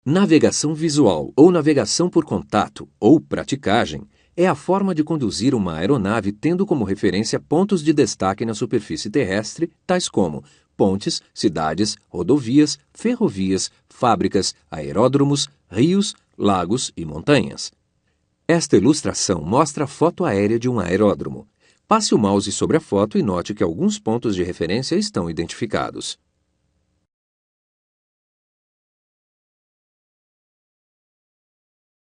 Navegação visual ou navegação por contato ou praticagem é a forma de conduzir uma aeronave tendo como referência pontos de destaque na superfície terrestre, tais como pontes, cidades, rodovias, ferrovias, fábricas, aeródromos, rios, lagos e montanhas. Esta ilustração mostra a foto aérea de um aeródromo. Passe o mouse sobre a foto e note que alguns pontos de referência estão identificados.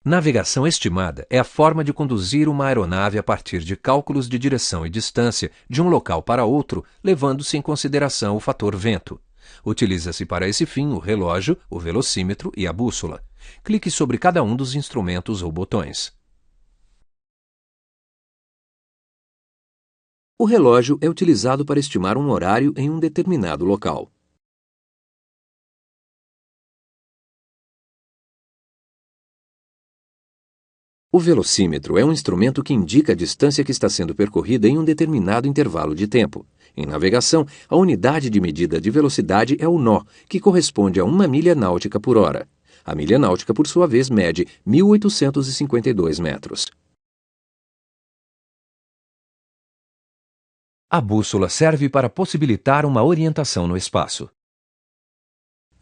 Navegação estimada é a forma de conduzir uma aeronave a partir de cálculos de direção e distância de um local para outro, levando-se em consideração o fator vento. Utiliza-se para esse fim o relógio, o velocímetro e a bússola. Clique sobre cada um dos instrumentos ou botões. O relógio é utilizado para estimar um horário em um determinado local. O velocímetro é um instrumento que indica a distância que está sendo percorrida em um determinado intervalo de tempo. Em navegação, a unidade de medida de velocidade é o nó, que corresponde a 1 milha náutica por hora. A milha náutica, por sua vez, mede 1.852 metros. A bússola serve para possibilitar uma orientação no espaço.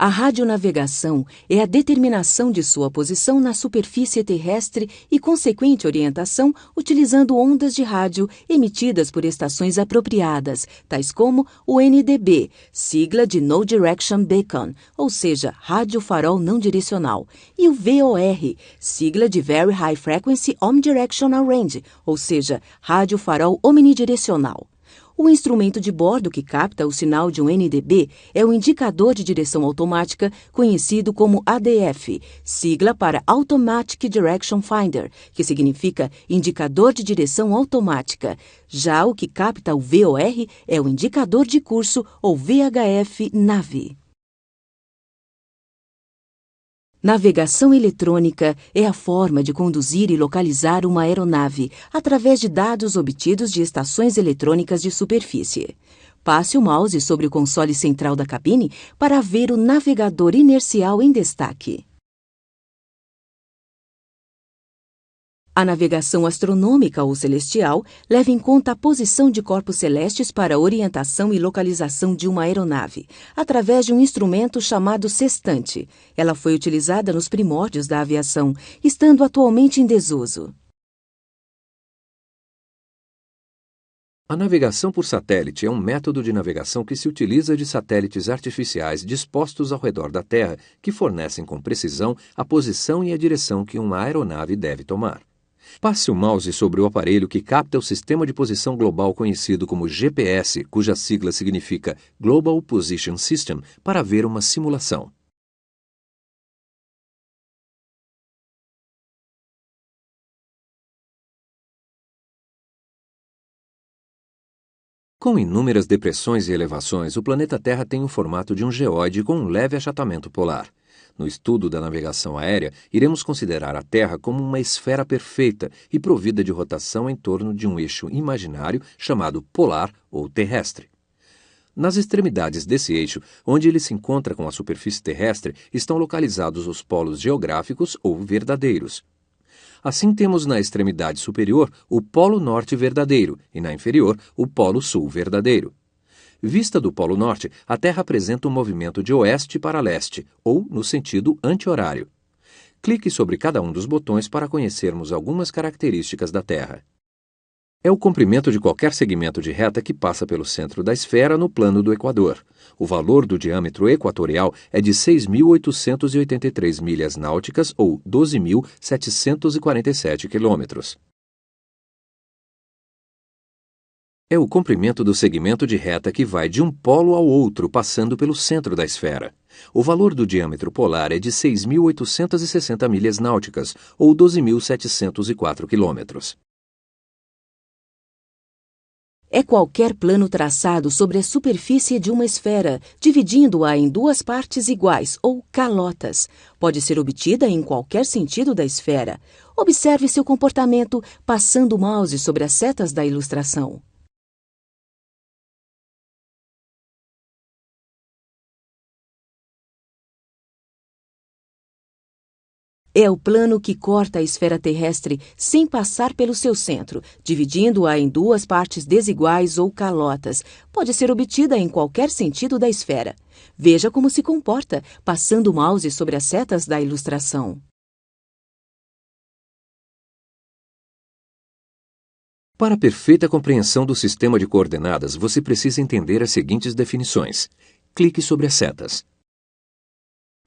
A radionavegação é a determinação de sua posição na superfície terrestre e consequente orientação utilizando ondas de rádio emitidas por estações apropriadas, tais como o NDB, sigla de No Direction Beacon, ou seja, rádio farol não direcional, e o VOR, sigla de Very High Frequency Omnidirectional Range, ou seja, rádio farol omnidirecional. O instrumento de bordo que capta o sinal de um NDB é o indicador de direção automática, conhecido como ADF, sigla para Automatic Direction Finder, que significa indicador de direção automática. Já o que capta o VOR é o indicador de curso ou VHF nave. Navegação eletrônica é a forma de conduzir e localizar uma aeronave através de dados obtidos de estações eletrônicas de superfície. Passe o mouse sobre o console central da cabine para ver o navegador inercial em destaque. A navegação astronômica ou celestial leva em conta a posição de corpos celestes para a orientação e localização de uma aeronave, através de um instrumento chamado sextante. Ela foi utilizada nos primórdios da aviação, estando atualmente em desuso. A navegação por satélite é um método de navegação que se utiliza de satélites artificiais dispostos ao redor da Terra, que fornecem com precisão a posição e a direção que uma aeronave deve tomar. Passe o mouse sobre o aparelho que capta o sistema de posição global conhecido como GPS, cuja sigla significa Global Position System, para ver uma simulação. Com inúmeras depressões e elevações, o planeta Terra tem o formato de um geóide com um leve achatamento polar. No estudo da navegação aérea, iremos considerar a Terra como uma esfera perfeita e provida de rotação em torno de um eixo imaginário chamado polar ou terrestre. Nas extremidades desse eixo, onde ele se encontra com a superfície terrestre, estão localizados os polos geográficos ou verdadeiros. Assim, temos na extremidade superior o Polo Norte verdadeiro e na inferior o Polo Sul verdadeiro. Vista do Polo Norte, a Terra apresenta um movimento de oeste para leste, ou no sentido anti-horário. Clique sobre cada um dos botões para conhecermos algumas características da Terra. É o comprimento de qualquer segmento de reta que passa pelo centro da esfera no plano do Equador. O valor do diâmetro equatorial é de 6.883 milhas náuticas ou 12.747 quilômetros. É o comprimento do segmento de reta que vai de um polo ao outro passando pelo centro da esfera. O valor do diâmetro polar é de 6.860 milhas náuticas ou 12.704 quilômetros. É qualquer plano traçado sobre a superfície de uma esfera, dividindo-a em duas partes iguais, ou calotas. Pode ser obtida em qualquer sentido da esfera. Observe seu comportamento passando o mouse sobre as setas da ilustração. é o plano que corta a esfera terrestre sem passar pelo seu centro, dividindo-a em duas partes desiguais ou calotas. Pode ser obtida em qualquer sentido da esfera. Veja como se comporta, passando o mouse sobre as setas da ilustração. Para a perfeita compreensão do sistema de coordenadas, você precisa entender as seguintes definições. Clique sobre as setas.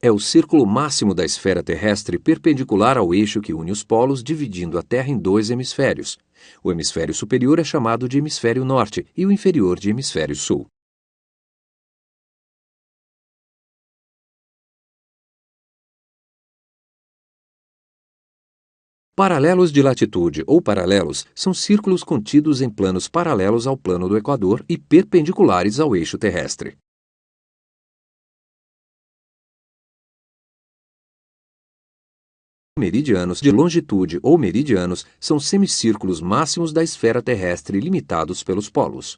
É o círculo máximo da esfera terrestre perpendicular ao eixo que une os polos, dividindo a Terra em dois hemisférios. O hemisfério superior é chamado de hemisfério norte e o inferior de hemisfério sul. Paralelos de latitude ou paralelos são círculos contidos em planos paralelos ao plano do Equador e perpendiculares ao eixo terrestre. Meridianos de longitude ou meridianos são semicírculos máximos da esfera terrestre limitados pelos polos.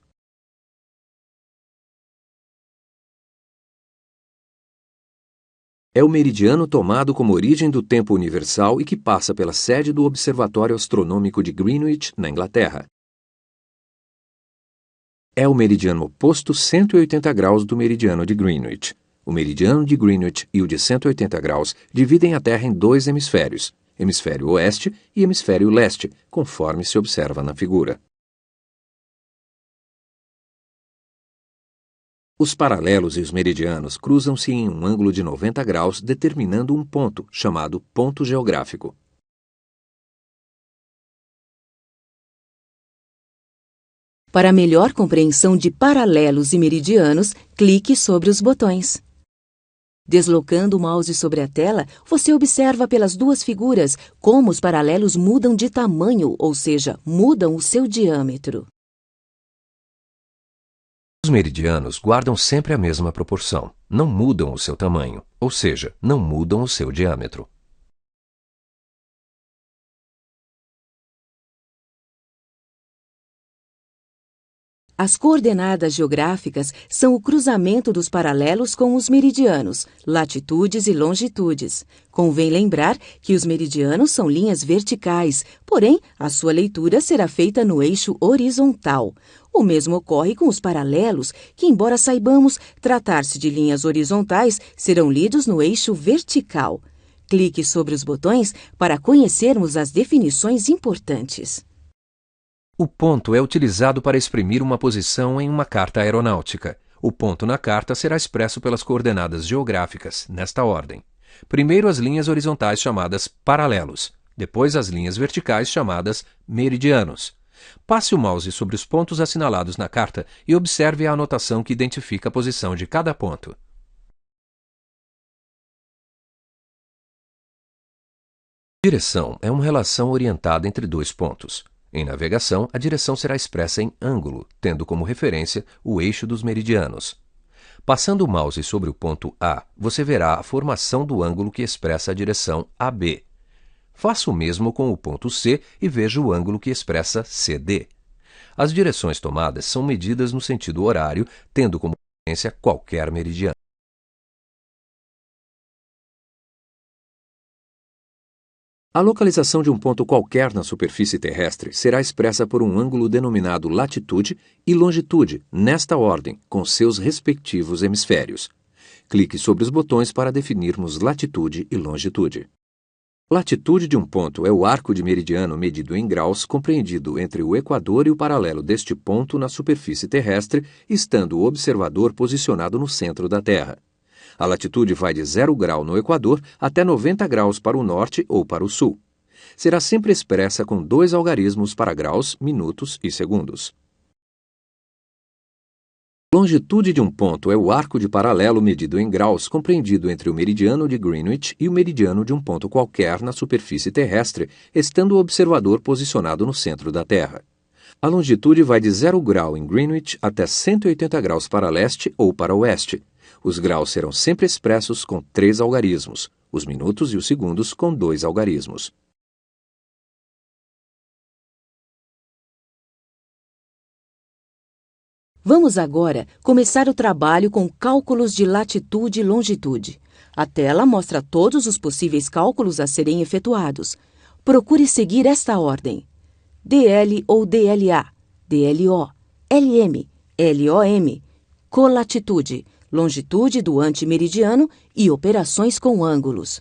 É o meridiano tomado como origem do tempo universal e que passa pela sede do Observatório Astronômico de Greenwich, na Inglaterra. É o meridiano oposto 180 graus do meridiano de Greenwich. O meridiano de Greenwich e o de 180 graus dividem a Terra em dois hemisférios, hemisfério oeste e hemisfério leste, conforme se observa na figura. Os paralelos e os meridianos cruzam-se em um ângulo de 90 graus, determinando um ponto, chamado ponto geográfico. Para melhor compreensão de paralelos e meridianos, clique sobre os botões. Deslocando o mouse sobre a tela, você observa pelas duas figuras como os paralelos mudam de tamanho, ou seja, mudam o seu diâmetro. Os meridianos guardam sempre a mesma proporção, não mudam o seu tamanho, ou seja, não mudam o seu diâmetro. As coordenadas geográficas são o cruzamento dos paralelos com os meridianos, latitudes e longitudes. Convém lembrar que os meridianos são linhas verticais, porém, a sua leitura será feita no eixo horizontal. O mesmo ocorre com os paralelos, que, embora saibamos tratar-se de linhas horizontais, serão lidos no eixo vertical. Clique sobre os botões para conhecermos as definições importantes. O ponto é utilizado para exprimir uma posição em uma carta aeronáutica. O ponto na carta será expresso pelas coordenadas geográficas, nesta ordem. Primeiro as linhas horizontais chamadas paralelos, depois as linhas verticais chamadas meridianos. Passe o mouse sobre os pontos assinalados na carta e observe a anotação que identifica a posição de cada ponto. Direção é uma relação orientada entre dois pontos. Em navegação, a direção será expressa em ângulo, tendo como referência o eixo dos meridianos. Passando o mouse sobre o ponto A, você verá a formação do ângulo que expressa a direção AB. Faça o mesmo com o ponto C e veja o ângulo que expressa CD. As direções tomadas são medidas no sentido horário, tendo como referência qualquer meridiano. A localização de um ponto qualquer na superfície terrestre será expressa por um ângulo denominado latitude e longitude, nesta ordem, com seus respectivos hemisférios. Clique sobre os botões para definirmos latitude e longitude. Latitude de um ponto é o arco de meridiano medido em graus compreendido entre o equador e o paralelo deste ponto na superfície terrestre, estando o observador posicionado no centro da Terra. A latitude vai de 0 grau no Equador até 90 graus para o norte ou para o sul. Será sempre expressa com dois algarismos para graus, minutos e segundos. Longitude de um ponto é o arco de paralelo medido em graus compreendido entre o meridiano de Greenwich e o meridiano de um ponto qualquer na superfície terrestre, estando o observador posicionado no centro da Terra. A longitude vai de 0 grau em Greenwich até 180 graus para leste ou para oeste. Os graus serão sempre expressos com 3 algarismos, os minutos e os segundos com 2 algarismos. Vamos agora começar o trabalho com cálculos de latitude e longitude. A tela mostra todos os possíveis cálculos a serem efetuados. Procure seguir esta ordem: DL ou DLA, DLO, LM, LOM, colatitude, longitude do antimeridiano e operações com ângulos.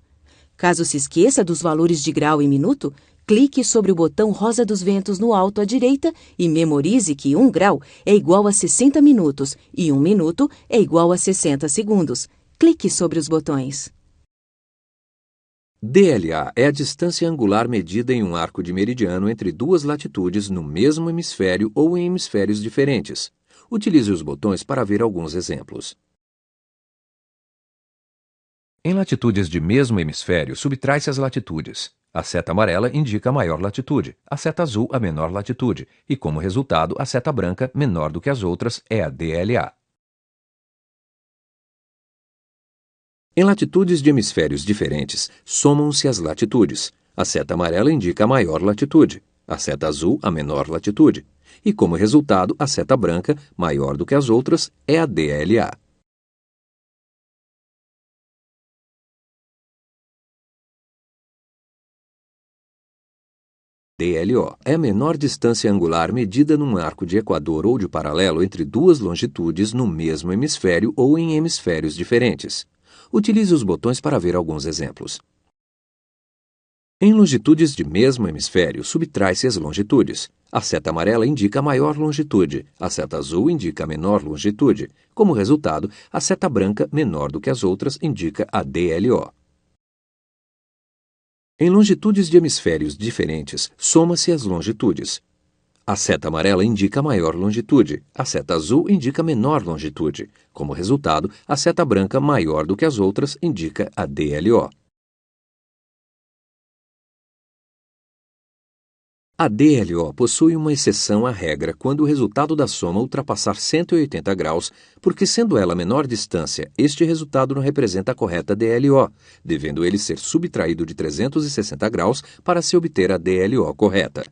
Caso se esqueça dos valores de grau e minuto, clique sobre o botão rosa dos ventos no alto à direita e memorize que 1 grau é igual a 60 minutos e 1 minuto é igual a 60 segundos. Clique sobre os botões. DLA é a distância angular medida em um arco de meridiano entre duas latitudes no mesmo hemisfério ou em hemisférios diferentes. Utilize os botões para ver alguns exemplos. Em latitudes de mesmo hemisfério, subtrai-se as latitudes. A seta amarela indica a maior latitude, a seta azul a menor latitude, e como resultado, a seta branca, menor do que as outras, é a DLA. Em latitudes de hemisférios diferentes, somam-se as latitudes. A seta amarela indica a maior latitude, a seta azul a menor latitude, e como resultado, a seta branca, maior do que as outras, é a DLA. DLO é a menor distância angular medida num arco de equador ou de paralelo entre duas longitudes no mesmo hemisfério ou em hemisférios diferentes. Utilize os botões para ver alguns exemplos. Em longitudes de mesmo hemisfério, subtrai-se as longitudes. A seta amarela indica a maior longitude, a seta azul indica a menor longitude. Como resultado, a seta branca, menor do que as outras, indica a DLO. Em longitudes de hemisférios diferentes, soma-se as longitudes. A seta amarela indica a maior longitude, a seta azul indica a menor longitude. Como resultado, a seta branca, maior do que as outras, indica a DLO. A DLO possui uma exceção à regra quando o resultado da soma ultrapassar 180 graus, porque sendo ela a menor distância, este resultado não representa a correta DLO, devendo ele ser subtraído de 360 graus para se obter a DLO correta.